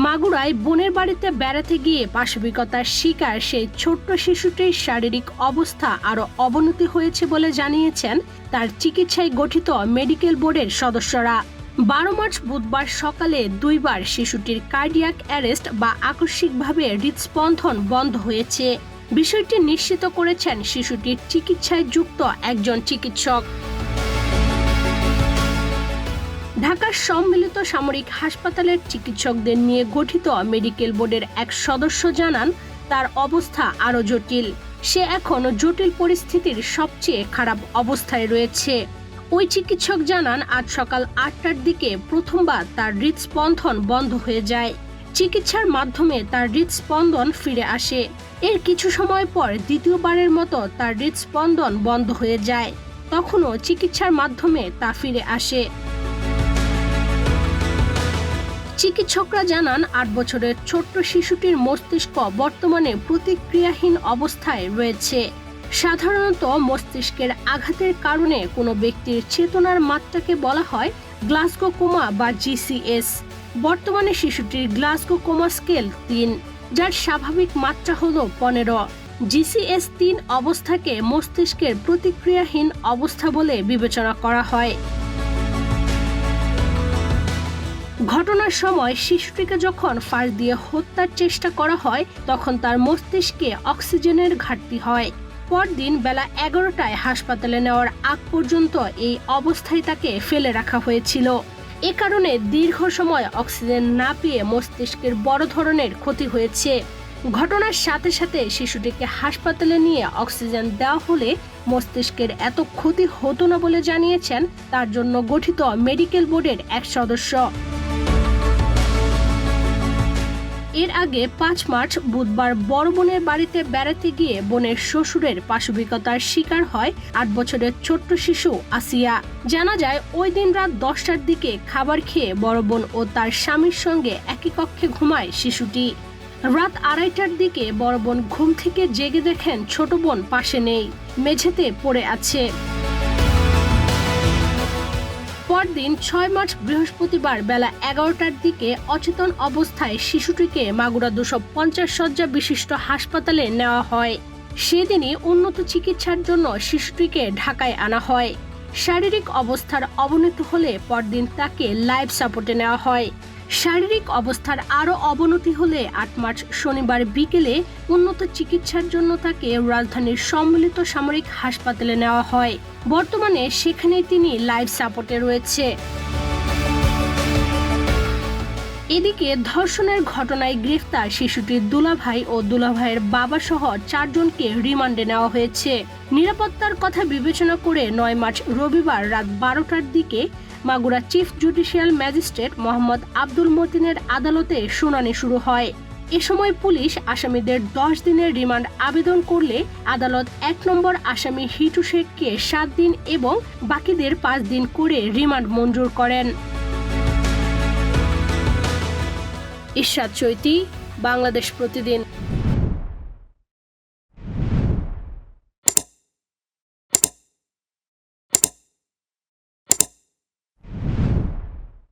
মাগুরায় বোনের বাড়িতে বেড়াতে গিয়ে পাশবিকতার শিকার সেই ছোট্ট শিশুটির শারীরিক অবস্থা আরও অবনতি হয়েছে বলে জানিয়েছেন তার চিকিৎসায় গঠিত মেডিকেল বোর্ডের সদস্যরা। 12 মার্চ বুধবার সকালে দুইবার শিশুটির কার্ডিয়াক অ্যারেস্ট বা আকস্মিকভাবে হৃদস্পন্দন বন্ধ হয়েছে। বিষয়টি নিশ্চিত করেছেন শিশুটির চিকিৎসায় যুক্ত একজন চিকিৎসক। ঢাকার সম্মিলিত সামরিক হাসপাতালের চিকিৎসকদের নিয়ে গঠিত মেডিকেল বোর্ডের এক সদস্য জানান তার অবস্থা আরও জটিল। সে এখন জটিল পরিস্থিতির সবচেয়ে খারাপ অবস্থায় রয়েছে। ওই চিকিৎসক জানান আজ সকাল 8টার দিকে প্রথমবার তার হৃদস্পন্দন বন্ধ হয়ে যায়। চিকিৎসার মাধ্যমে তার হৃদস্পন্দন ফিরে আসে। এর কিছু সময় পর দ্বিতীয়বারের মতো তার হৃদস্পন্দন বন্ধ হয়ে যায়। তখনও চিকিৎসার মাধ্যমে তা ফিরে আসে। চিকিৎসকরা জানান 8 বছরের ছোট্ট শিশুটির মস্তিষ্ক বর্তমানে প্রতিক্রিয়াহীন অবস্থায় রয়েছে। সাধারণত মস্তিষ্কের আঘাতের কারণে কোনো ব্যক্তির চেতনার মাত্রাকে বলা হয় গ্লাসগো কোমা বা জিসিএস। বর্তমানে শিশুটির গ্লাসগো কোমা স্কেল 3, যার স্বাভাবিক মাত্রা হলো 15। জিসিএস 3 অবস্থাকে মস্তিষ্কের প্রতিক্রিয়াহীন অবস্থা বলে বিবেচনা করা হয়। ঘটনার সময় শিশুটিকে যখন ফাঁস দিয়ে হত্যার চেষ্টা করা হয় তখন তার মস্তিষ্কে অক্সিজেনের ঘাটতি হয়। পরদিন বেলা 11টায় হাসপাতালে নেওয়ার আগ পর্যন্ত এই অবস্থায় তাকে ফেলে রাখা হয়েছিল। এ কারণে দীর্ঘ সময় অক্সিজেন না পেয়ে মস্তিষ্কের বড় ধরনের ক্ষতি হয়েছে। ঘটনার সাথে সাথে শিশুটিকে হাসপাতালে নিয়ে অক্সিজেন দেওয়া হলে মস্তিষ্কের এত ক্ষতি হতো না বলে জানিয়েছেন তার জন্য গঠিত মেডিকেল বোর্ডের এক সদস্য। এর আগে 5 মার্চ বুধবার বড় বোনের বাড়িতে বেড়াতে গিয়ে বোনের শ্বশুরের পাশবিকতার শিকার হয় 8 বছরের ছোট্ট শিশু আসিয়া। জানা যায় ওই দিন রাত 10টার দিকে খাবার খেয়ে বড় বোন ও তার স্বামীর সঙ্গে একই কক্ষে ঘুমায় শিশুটি। রাত 2:30টার দিকে বড় বোন ঘুম থেকে জেগে দেখেন ছোট বোন পাশে নেই, মেঝেতে পড়ে আছে। পরদিন 6 মার্চ বৃহস্পতিবার বেলা 11টার দিকে অচেতন অবস্থায় শিশুটিকে মাগুরা 250 শয্যা বিশিষ্ট হাসপাতালে নেওয়া হয়। সেদিনই উন্নত চিকিৎসার জন্য শিশুটিকে ঢাকায় আনা হয়। শারীরিক অবস্থার অবনতি হলে পরদিন তাকে লাইফ সাপোর্টে নেওয়া হয়। শারীরিক অবস্থার আরও অবনতি হলে 8 মার্চ শনিবার বিকেলে উন্নত চিকিৎসার জন্য তাকে রাজধানীর সম্মিলিত সামরিক হাসপাতালে নেওয়া হয়। বর্তমানে সেখানে তিনি লাইফ সাপোর্টে রয়েছে। এদিকে ধর্ষণের ঘটনায় গ্রেফতার শিশুটির দুলাভাই ও দুলাভাইয়ের বাবা সহ 4 জনকে রিমান্ডে নেওয়া হয়েছে। নিরাপত্তার কথা বিবেচনা করে 9 মার্চ রবিবার রাত 12টার দিকে Magura chief judicial magistrate Mohammad Abdul মতিনের আদালতে শুনানি শুরু হয়। এ সময় পুলিশ আসামিদের 10 দিনের রিমান্ড আবেদন করলে আদালত 1 নম্বর আসামি হিটু শেখকে 7 দিন এবং বাকিদের 5 দিন করে রিমান্ড মঞ্জুর করেন। ইশরাত চৈতি, বাংলাদেশ প্রতিদিন।